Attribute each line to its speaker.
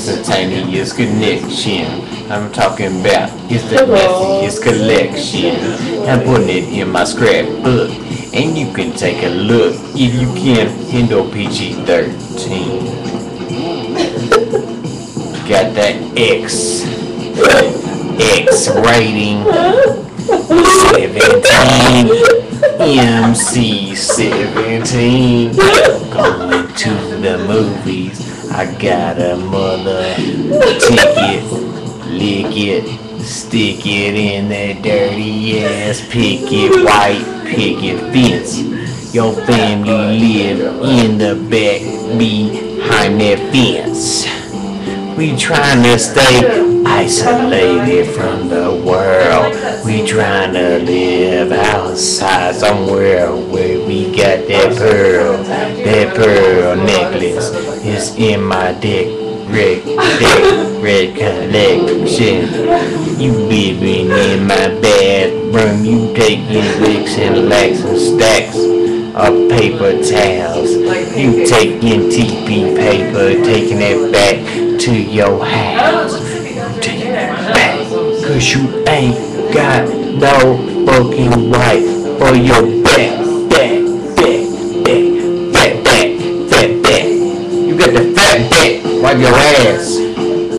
Speaker 1: instantaneous connection. I'm talking about instantaneous collection. I'm putting it in my scrapbook, and you can take a look if you can handle PG-13. Got that X rating, 17, MC17. Going to the movies. I got a mother ticket, lick it, stick it in that dirty ass picket, white picket fence. Your family live in the back behind that fence. We trying to stay isolated from the world. We trying to live outside somewhere where we got that pearl necklace is in my red collection. You living in my bathroom, you taking licks and lax and stacks of paper towels. You taking TP paper, taking it back to your house. Taking it back, cause you ain't got no fucking wife for your back. You got the fat back while your ass